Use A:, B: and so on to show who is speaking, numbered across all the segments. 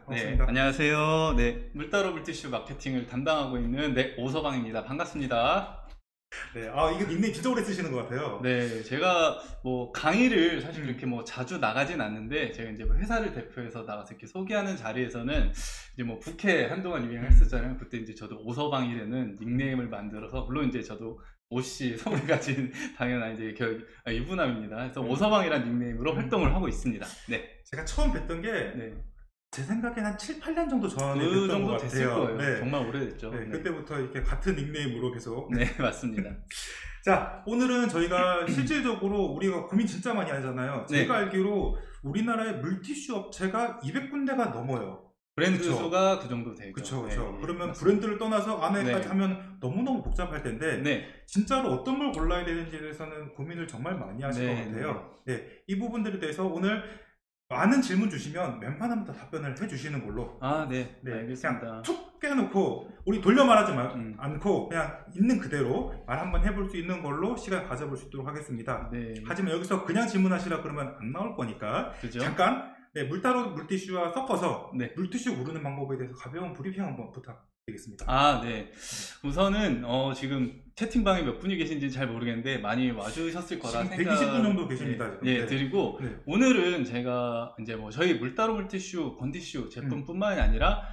A: 반갑습니다.
B: 안녕하세요. 네, 물따로 물티슈 마케팅을 담당하고 있는 오서방입니다. 반갑습니다.
A: 네, 이거 닉네임 진짜 오래 쓰시는 것 같아요.
B: 네, 제가 뭐 강의를 사실 그렇게 뭐 자주 나가진 않는데, 제가 이제 뭐 회사를 대표해서 나가서 이렇게 소개하는 자리에서는 이제 뭐 부캐 한동안 유행했었잖아요. 그때 이제 저도 오서방이라는 닉네임을 만들어서, 물론 이제 저도 오씨 성을 가진 당연한 이제 유부남입니다. 그래서 오서방이라는 닉네임으로 활동을 하고 있습니다. 네.
A: 제가 처음 뵀던 게
B: 네.
A: 제 생각엔 한 7, 8년 정도 전에
B: 그
A: 뵀던
B: 정도
A: 것
B: 됐을
A: 같아요.
B: 거예요.
A: 네.
B: 정말 오래됐죠.
A: 네,
B: 네.
A: 그때부터 이렇게 같은 닉네임으로 계속.
B: 네, 맞습니다.
A: 자, 오늘은 저희가 실질적으로 우리가 고민 진짜 많이 하잖아요.
B: 네.
A: 제가 알기로 우리나라의 물티슈 업체가 200군데가 넘어요.
B: 브랜드
A: 그쵸?
B: 수가 그 정도 되죠.
A: 그렇죠.
B: 네,
A: 그러면
B: 맞습니다.
A: 브랜드를 떠나서 안에까지
B: 네.
A: 하면 너무너무 복잡할 텐데
B: 네.
A: 진짜로 어떤 걸 골라야 되는지에 대해서는 고민을 정말 많이 하실
B: 네,
A: 것 같아요. 네, 이 부분들에 대해서 오늘 많은 질문 주시면 웬만하면 다 답변을 해주시는 걸로.
B: 네, 알겠습니다.
A: 그냥 툭 깨놓고 우리 돌려 말하지 않고 그냥 있는 그대로 말 한번 해볼 수 있는 걸로 시간 가져볼 수 있도록 하겠습니다.
B: 네.
A: 하지만 여기서 그냥 질문하시라 그러면 안 나올 거니까
B: 그죠?
A: 잠깐 물따로 물티슈와 섞어서
B: 네.
A: 물티슈 고르는 방법에 대해서 가벼운 브리핑 한번 부탁드리겠습니다.
B: 네. 우선은 지금 채팅방에 몇 분이 계신지 잘 모르겠는데 많이 와주셨을 거라
A: 지금
B: 생각.
A: 120분 정도 계십니다. 지금.
B: 네, 드리고 오늘은 제가 이제 뭐 저희 물따로 물티슈, 건티슈 제품뿐만이 아니라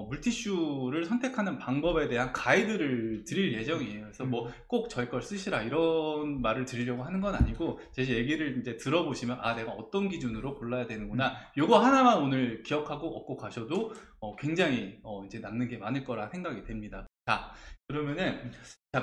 B: 물티슈를 선택하는 방법에 대한 가이드를 드릴 예정이에요. 그래서 뭐 꼭 저희 걸 쓰시라 이런 말을 드리려고 하는 건 아니고, 제 얘기를 이제 들어보시면 내가 어떤 기준으로 골라야 되는구나, 요거 하나만 오늘 기억하고 얻고 가셔도 굉장히 이제 남는 게 많을 거라 생각이 됩니다. 자, 그러면은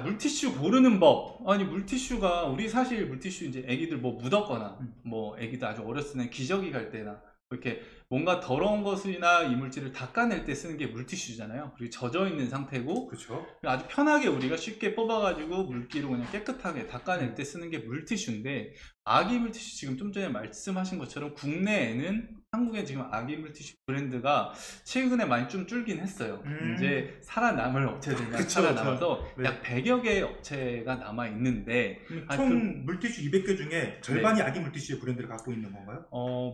B: 물티슈 고르는 법. 아니, 물티슈가 우리 사실 물티슈 이제 애기들 뭐 묻었거나 뭐 애기들 아주 어렸을 때 기저귀 갈 때나 이렇게 뭔가 더러운 것이나 이물질을 닦아낼 때 쓰는 게 물티슈잖아요. 그리고 젖어 있는 상태고,
A: 그렇죠.
B: 아주 편하게 우리가 쉽게 뽑아가지고 물기로 그냥 깨끗하게 닦아낼 때 쓰는 게 물티슈인데, 아기 물티슈 지금 좀 전에 말씀하신 것처럼 국내에는, 한국에 지금 아기 물티슈 브랜드가 최근에 많이 좀 줄긴 했어요. 이제 살아남을 업체들만 살아남아서 약 100여 개의 업체가 남아 있는데,
A: 총 물티슈 200개 중에 절반이 아기 물티슈의 브랜드를 갖고 있는 건가요?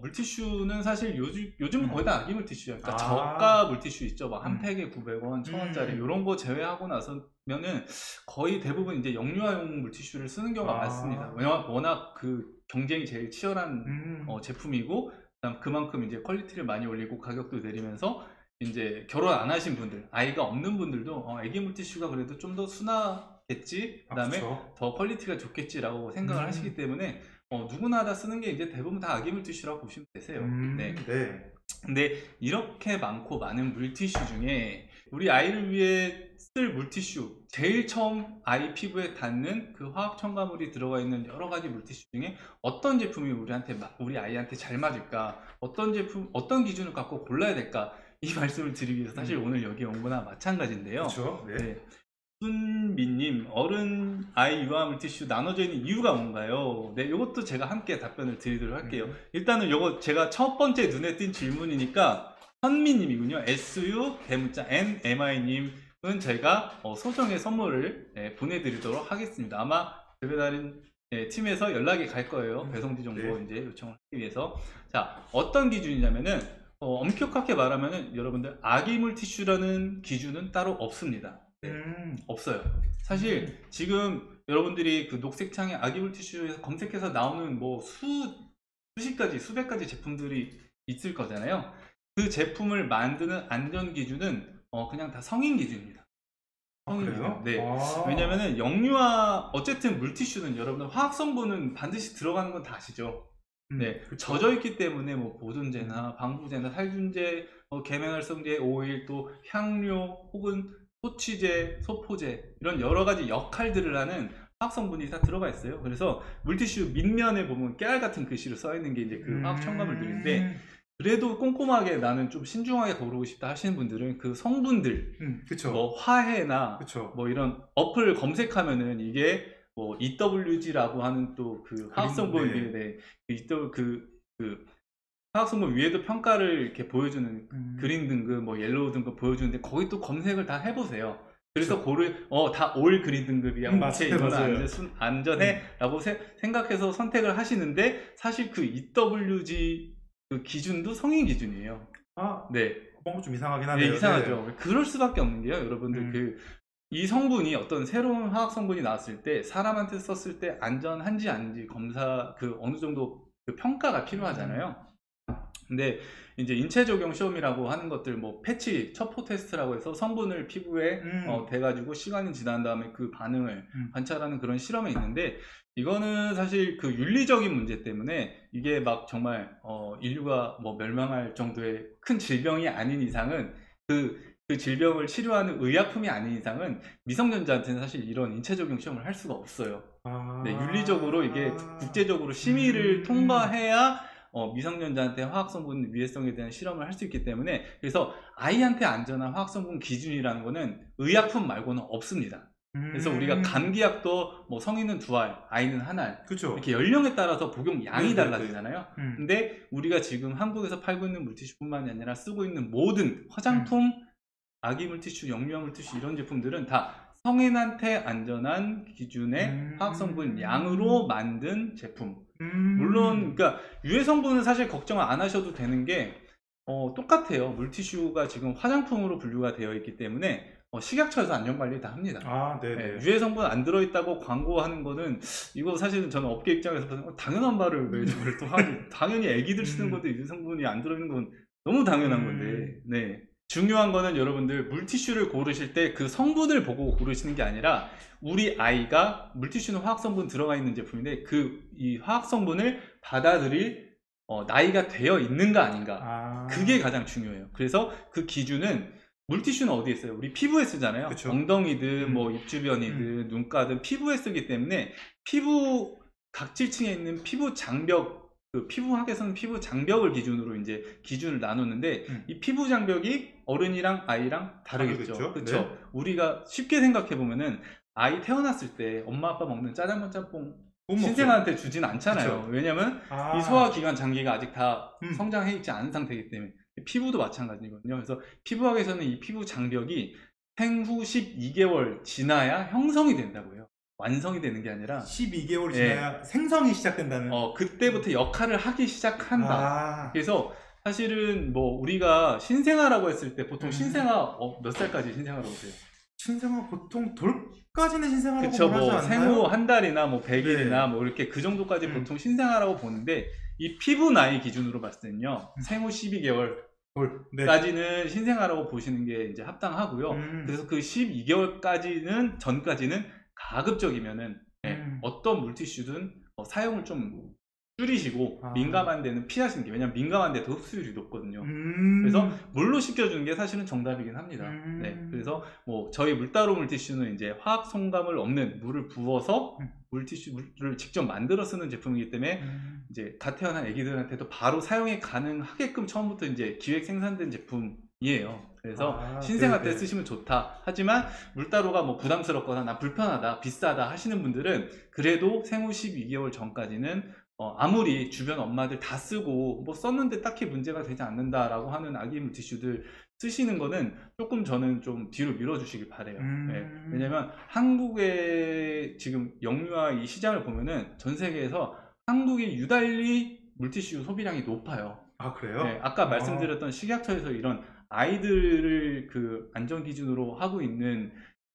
B: 물티슈는 사실 요즘은 거의 다 아기 물티슈예요. 그러니까 저가 물티슈 있죠. 막 한 팩에 900원, 1000원짜리 이런 거 제외하고 나서면은 거의 대부분 이제 영유아용 물티슈를 쓰는 경우가 많습니다. 왜냐면 워낙 그 경쟁이 제일 치열한 제품이고, 그만큼 이제 퀄리티를 많이 올리고 가격도 내리면서 이제 결혼 안 하신 분들, 아이가 없는 분들도 애기 물티슈가 그래도 좀 더 순하겠지, 그다음에 더 퀄리티가 좋겠지라고 생각을 하시기 때문에 누구나 다 쓰는 게 이제 대부분 다 아기 물티슈라고 보시면 되세요. 네. 근데 이렇게 많고 많은 물티슈 중에 우리 아이를 위해 쓸 물티슈, 제일 처음 아이 피부에 닿는 그 화학 첨가물이 들어가 있는 여러 가지 물티슈 중에 어떤 제품이 우리 아이한테 잘 맞을까, 어떤 제품, 어떤 기준을 갖고 골라야 될까, 이 말씀을 드리기 위해서 사실 오늘 여기 온 거나 마찬가지인데요.
A: 그렇죠.
B: 순미님, 어른 아이 유아 물티슈 나눠져 있는 이유가 뭔가요? 네, 이것도 제가 함께 답변을 드리도록 할게요. 일단은 이거 제가 첫 번째 눈에 띈 질문이니까 선미님이군요. SU 대문자 NMI님은 저희가 소정의 선물을 보내드리도록 하겠습니다. 아마 배달인 팀에서 연락이 갈 거예요. 배송지 정보 이제 요청을 하기 위해서. 자, 어떤 기준이냐면은 엄격하게 말하면은 여러분들 아기 물티슈라는 기준은 따로 없습니다. 없어요. 사실 지금 여러분들이 그 녹색창에 아기 물티슈에서 검색해서 나오는 뭐 수십 가지, 수백 가지 제품들이 있을 거잖아요. 그 제품을 만드는 안전 기준은 그냥 다 성인 기준입니다. 성인 기준. 네. 왜냐면은 영유아, 어쨌든 물티슈는 여러분들 화학 성분은 반드시 들어가는 건 다 아시죠? 네. 젖어 있기 때문에 뭐 보존제나 방부제나 살균제, 계면활성제, 오일, 또 향료 혹은 소치제, 소포제, 이런 여러 가지 역할들을 하는 화학 성분이 다 들어가 있어요. 그래서 물티슈 밑면에 보면 깨알 같은 글씨로 써 있는 게 이제 그 화학 첨가물들인데, 그래도 꼼꼼하게 나는 좀 신중하게 고르고 싶다 하시는 분들은 그 성분들, 뭐 화해나 뭐 이런 어플 검색하면은 이게 뭐 EWG라고 하는 또 그 화학 성분인데, 그 화학 성분 위에도 평가를 이렇게 보여주는 그린 등급, 뭐 옐로우 등급 보여주는데, 거기 또 검색을 다 해보세요. 그래서 다 올 그린 등급이야. 오케이, 이거는 안전해 라고 생각해서 선택을 하시는데, 사실 그 EWG 그 기준도 성인 기준이에요.
A: 네. 뭔가 좀 이상하긴 하네요.
B: 네, 이상하죠. 그럴 수밖에 없는 게요, 여러분들. 이 성분이 어떤 새로운 화학 성분이 나왔을 때 사람한테 썼을 때 안전한지 아닌지 검사 어느 정도 평가가 필요하잖아요. 근데 이제 인체 적용 시험이라고 하는 것들, 뭐 패치 첩포 테스트라고 해서 성분을 피부에 대가지고 시간이 지난 다음에 그 반응을 관찰하는 그런 실험이 있는데, 이거는 사실 그 윤리적인 문제 때문에 이게 막 정말 인류가 뭐 멸망할 정도의 큰 질병이 아닌 이상은 그 질병을 치료하는 의약품이 아닌 이상은 미성년자한테는 사실 이런 인체 적용 시험을 할 수가 없어요. 네, 윤리적으로 이게 국제적으로 심의를 통과해야 미성년자한테 화학성분 위해성에 대한 실험을 할 수 있기 때문에, 그래서 아이한테 안전한 화학성분 기준이라는 거는 의약품 말고는 없습니다. 그래서 우리가 감기약도 뭐 성인은 2알, 아이는 1알,
A: 그쵸.
B: 이렇게 연령에 따라서 복용 양이
A: 네네네.
B: 달라지잖아요. 근데 우리가 지금 한국에서 팔고 있는 물티슈뿐만이 아니라 쓰고 있는 모든 화장품, 아기 물티슈, 영유아 물티슈 이런 제품들은 다 성인한테 안전한 기준의 화학성분 양으로 만든 제품. 물론 그러니까 유해 성분은 사실 걱정 안 하셔도 되는 게 똑같아요. 물티슈가 지금 화장품으로 분류가 되어 있기 때문에 식약처에서 안전관리 다 합니다.
A: 아, 네네.
B: 네, 유해 성분 안 들어있다고 광고하는 거는, 이거 사실은 저는 업계 입장에서 보면 당연한 말을 왜 저걸 또 하니, 당연히 애기들 쓰는 건데 유해 성분이 안 들어있는 건 너무 당연한 건데. 네. 중요한 거는 여러분들 물티슈를 고르실 때 그 성분을 보고 고르시는 게 아니라, 우리 아이가 물티슈는 화학성분 들어가 있는 제품인데 이 화학성분을 받아들일 나이가 되어 있는가 아닌가, 그게 가장 중요해요. 그래서 그 기준은, 물티슈는 어디에 써요? 우리 피부에 쓰잖아요.
A: 그쵸.
B: 엉덩이든 뭐 입 주변이든 눈가든 피부에 쓰기 때문에, 피부 각질층에 있는 피부 장벽, 피부학에서는 피부 장벽을 기준으로 이제 기준을 나누는데, 이 피부 장벽이 어른이랑 아이랑 다르겠죠. 그렇죠.
A: 네.
B: 우리가 쉽게 생각해 보면은, 아이 태어났을 때 엄마 아빠 먹는 짜장면 짬뽕
A: 못 먹죠.
B: 신생아한테 주진 않잖아요.
A: 그쵸.
B: 왜냐면 이 소화기관 장기가 아직 다 성장해 있지 않은 상태이기 때문에. 피부도 마찬가지거든요. 그래서 피부학에서는 이 피부 장벽이 생후 12개월 지나야 형성이 된다고요. 완성이 되는 게 아니라
A: 12개월이 지나야 생성이 시작된다는.
B: 그때부터 역할을 하기 시작한다. 그래서 사실은 뭐 우리가 신생아라고 했을 때 보통 신생아 몇 살까지 신생아라고 하세요?
A: 신생아 보통 돌까지는 신생아라고
B: 그쵸,
A: 하지
B: 뭐
A: 않나요?
B: 생후 한 달이나 뭐 100일이나
A: 네.
B: 뭐 이렇게 그 정도까지 보통 신생아라고 보는데, 이 피부 나이 기준으로 봤을 때는요, 생후 12개월
A: 네.
B: 까지는 신생아라고 보시는 게 이제 합당하고요. 그래서 그 12개월까지는 전까지는 가급적이면은 어떤 물티슈든 사용을 좀 줄이시고 민감한 데는 피하시는 게, 왜냐면 민감한 데도 흡수율이 높거든요. 그래서 물로 씻겨주는 게 사실은 정답이긴 합니다. 네, 그래서 뭐 저희 물따로 물티슈는 이제 화학 솜감을 없는 물을 부어서 물티슈를 직접 만들어 쓰는 제품이기 때문에 이제 갓 태어난 아기들한테도 바로 사용이 가능하게끔 처음부터 이제 기획 생산된 제품이에요. 그래서 신생아 때 쓰시면 좋다. 하지만 물따로가 뭐 부담스럽거나 나 불편하다, 비싸다 하시는 분들은 그래도 생후 12개월 전까지는 아무리 주변 엄마들 다 쓰고 뭐 썼는데 딱히 문제가 되지 않는다라고 하는 아기 물티슈들 쓰시는 거는 조금 저는 좀 뒤로 밀어주시길 바래요. 네. 왜냐면 한국의 지금 영유아 이 시장을 보면은 전 세계에서 한국이 유달리 물티슈 소비량이 높아요.
A: 아, 그래요?
B: 네, 아까 말씀드렸던 식약처에서 이런 아이들을 그 안전 기준으로 하고 있는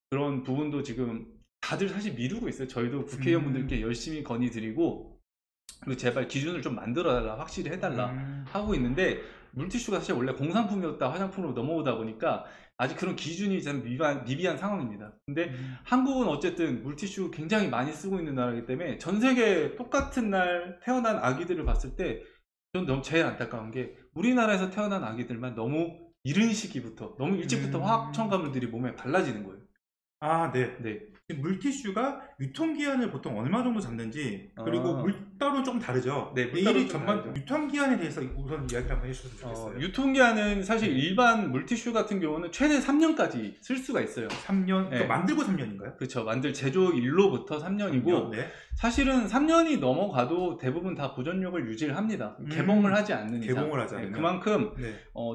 B: 그런 부분도 지금 다들 사실 미루고 있어요. 저희도 국회의원분들께 열심히 건의드리고, 그리고 제발 기준을 좀 만들어달라, 확실히 해달라 하고 있는데, 물티슈가 사실 원래 공산품이었다 화장품으로 넘어오다 보니까 아직 그런 기준이 참 미비한 상황입니다. 근데 한국은 어쨌든 물티슈 굉장히 많이 쓰고 있는 나라이기 때문에 전 세계 똑같은 날 태어난 아기들을 봤을 때 전 너무 제일 안타까운 게, 우리나라에서 태어난 아기들만 너무 이른 시기부터, 너무 일찍부터 화학 첨가물들이 몸에 발라지는 거예요.
A: 아, 네. 물티슈가 유통기한을 보통 얼마 정도 잡는지, 그리고 물따로는 조금 다르죠?
B: 네,
A: 이 전반 유통기한에 대해서 우선 이야기를 한번 해주셨으면 좋겠어요.
B: 유통기한은 사실 일반 물티슈 같은 경우는 최대 3년까지 쓸 수가 있어요.
A: 3년?
B: 네.
A: 만들고 3년인가요?
B: 그렇죠. 제조일로부터 3년이고,
A: 네.
B: 사실은 3년이 넘어가도 대부분 다 보존력을 유지를 합니다. 개봉을 하지 않는 이상.
A: 개봉을 하지 않으면.
B: 그만큼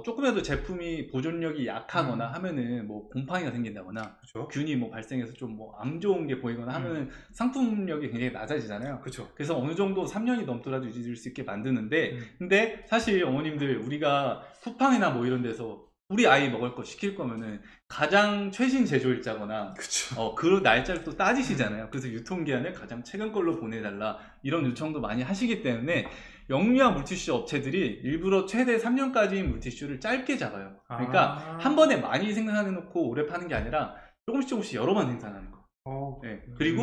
B: 조금이라도 제품이 보존력이 약하거나 하면은 뭐 곰팡이가 생긴다거나,
A: 그쵸.
B: 균이 뭐 발생해서 좀 뭐 안 좋은 게 보이거나 하면은 상품력이 굉장히 낮아지잖아요.
A: 그쵸.
B: 그래서 어느 정도 3년이 넘더라도 유지될 수 있게 만드는데, 근데 사실 어머님들, 우리가 쿠팡이나 뭐 이런 데서 우리 아이 먹을 거 시킬 거면은 가장 최신 제조일자거나
A: 그쵸.
B: 그 날짜를 또 따지시잖아요. 그래서 유통기한을 가장 최근 걸로 보내달라 이런 요청도 많이 하시기 때문에 영유아 물티슈 업체들이 일부러 최대 3년까지인 물티슈를 짧게 잡아요. 그러니까 한 번에 많이 생산해 놓고 오래 파는 게 아니라 조금씩 여러 번 생산하는 거. 네. 그리고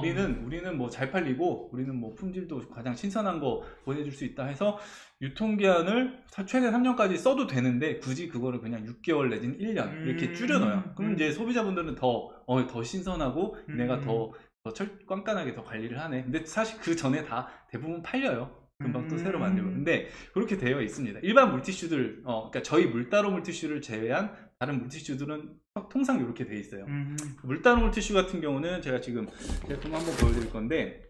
B: 우리는 뭐 잘 팔리고 우리는 뭐 품질도 가장 신선한 거 보내줄 수 있다 해서 유통기한을 최대 3년까지 써도 되는데 굳이 그거를 그냥 6개월 내지는 1년 이렇게 줄여놔요. 그럼 이제 소비자분들은 더 신선하고 내가 더 깐깐하게 더 관리를 하네. 근데 사실 그 전에 다 대부분 팔려요. 금방 또 새로 만들고. 근데 그렇게 되어 있습니다. 일반 물티슈들, 그러니까 저희 물따로 물티슈를 제외한 다른 물티슈들은 통상 이렇게 되어 있어요. 물따로 물티슈 같은 경우는 제가 지금 제품 한번 보여드릴 건데,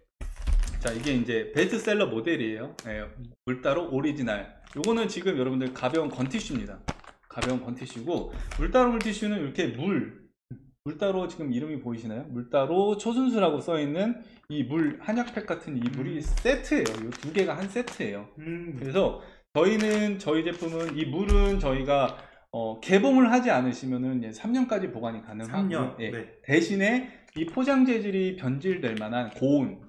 B: 자, 이게 이제 베스트셀러 모델이에요. 네, 물따로 오리지널. 요거는 지금 여러분들 가벼운 건티슈입니다. 가벼운 건티슈고, 물따로 물티슈는 이렇게 물따로 지금 이름이 보이시나요? 물따로 초순수라고 써있는 이 물 한약팩 같은 이 물이 세트예요. 이 두 개가 한 세트예요. 그래서 저희 제품은 이 물은 저희가 개봉을 하지 않으시면은 3년까지 보관이 가능하고요.
A: 3년.
B: 예,
A: 네.
B: 대신에 이 포장 재질이 변질될 만한 고온.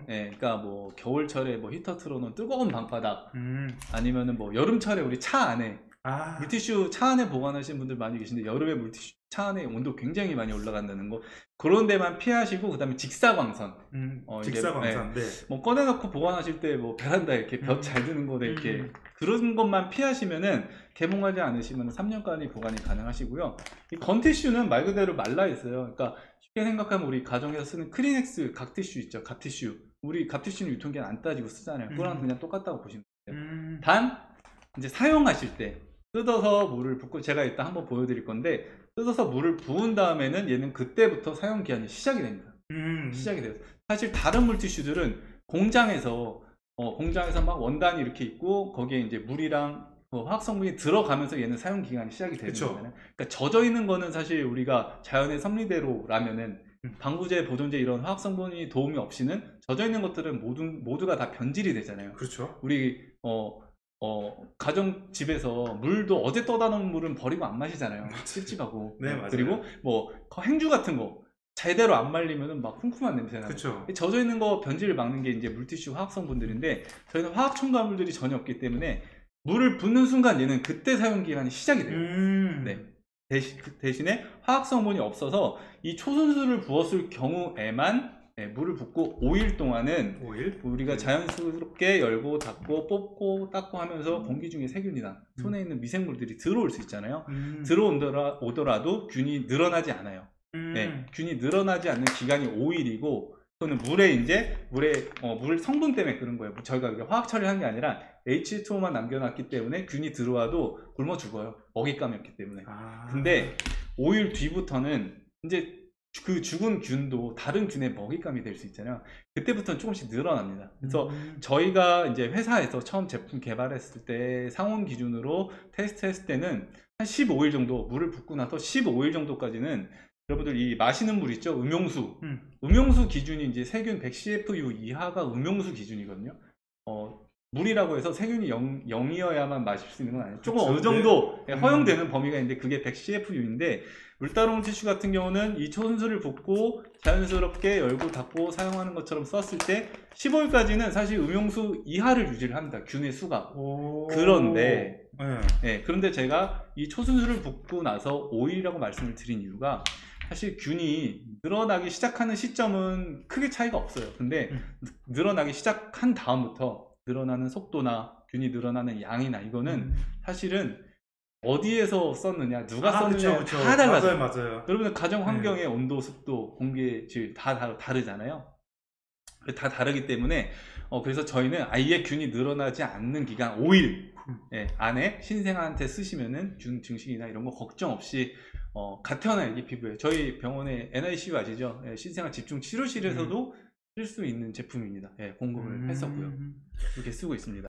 B: 예, 그러니까 뭐 겨울철에 뭐 히터 틀어놓은 뜨거운 방바닥, 아니면은 뭐 여름철에 우리 차 안에 물티슈 차 안에 보관하시는 분들 많이 계신데 여름에 물티슈 차 안에 온도 굉장히 많이 올라간다는 거, 그런 데만 피하시고, 그 다음에 직사광선.
A: 직사광선.
B: 네.
A: 네.
B: 뭐 꺼내놓고 보관하실 때 뭐 베란다에 이렇게 볕 잘 드는 거에 이렇게 그런 것만 피하시면은 개봉하지 않으시면 3년까지 보관이 가능하시고요. 이 건티슈는 말 그대로 말라 있어요. 그러니까 쉽게 생각하면 우리 가정에서 쓰는 크리넥스 각티슈 있죠. 각티슈. 우리 각티슈는 유통기한 안 따지고 쓰잖아요. 그거랑 그냥 똑같다고 보시면 돼요. 단 이제 사용하실 때 뜯어서 물을 붓고, 제가 이따 한번 보여드릴 건데, 뜯어서 물을 부은 다음에는 얘는 그때부터 사용 기한이 시작이 됩니다. 시작이 돼요. 사실 다른 물티슈들은 공장에서 막 원단이 이렇게 있고 거기에 이제 물이랑 화학 성분이 들어가면서 얘는 사용 기간이 시작이 되는 거잖아요. 그러니까 젖어 있는 거는 사실 우리가 자연의 섭리대로라면은 방부제, 보존제 이런 화학 성분이 도움이 없이는 젖어 있는 것들은 모두가 다 변질이 되잖아요.
A: 그렇죠.
B: 우리 가정집에서 물도 어제 떠다 놓은 물은 버리고 안 마시잖아요. 찝찝하고.
A: 네, 맞아요.
B: 그리고 뭐 행주 같은 거 제대로 안 말리면은 막 쿰쿰한 냄새 나고.
A: 그렇죠.
B: 젖어 있는 거 변질을 막는 게 이제 물티슈 화학 성분들인데, 저희는 화학 첨가물들이 전혀 없기 때문에 물을 붓는 순간 얘는 그때 사용 기간이 시작이 돼요. 네. 대신에 화학 성분이 없어서 이 초순수를 부었을 경우에만 물을 붓고 5일 동안은 우리가 자연스럽게 열고 닫고 뽑고 닦고 하면서 공기 중에 세균이나 손에 있는 미생물들이 들어올 수 있잖아요. 들어오더라도 균이 늘어나지 않아요. 네, 균이 늘어나지 않는 기간이 5일이고, 그거는 물 성분 때문에 그런 거예요. 저희가 화학 처리한 게 아니라 H2O만 남겨놨기 때문에 균이 들어와도 굶어 죽어요. 먹잇감이었기 때문에. 근데 5일 뒤부터는 이제 그 죽은 균도 다른 균의 먹잇감이 될 수 있잖아요. 그때부터는 조금씩 늘어납니다. 그래서 저희가 이제 회사에서 처음 제품 개발했을 때 상온 기준으로 테스트했을 때는 한 15일 정도, 물을 붓고 나서 15일 정도까지는 여러분들 이 마시는 물 있죠? 음용수. 음용수 기준이 이제 세균 100CFU 이하가 음용수 기준이거든요. 물이라고 해서 세균이 0이어야만 마실 수 있는 건 아니에요. 조금 어느 정도 허용되는 범위가 있는데 그게 100CFU인데, 물따로 물티슈 같은 경우는 이 초순수를 붓고 자연스럽게 열고 닫고 사용하는 것처럼 썼을 때 15일까지는 사실 음용수 이하를 유지를 합니다. 균의 수가. 그런데 그런데 제가 이 초순수를 붓고 나서 5일이라고 말씀을 드린 이유가, 사실 균이 늘어나기 시작하는 시점은 크게 차이가 없어요. 근데 늘어나기 시작한 다음부터 늘어나는 속도나 균이 늘어나는 양이나 이거는 사실은 어디에서 썼느냐, 누가 썼느냐 다 달라져요.
A: 맞아요.
B: 여러분들 가정 환경의 온도, 습도, 공기의 질 다 다르잖아요. 다 다르기 때문에 그래서 저희는 아예 균이 늘어나지 않는 기간 5일 안에 신생아한테 쓰시면은 균 증식이나 이런 거 걱정 없이 갓 태어난 아기 피부에, 저희 병원에 NICU 아시죠? 신생아 집중 치료실에서도 쓸 수 있는 제품입니다. 공급을 했었고요. 이렇게 쓰고 있습니다.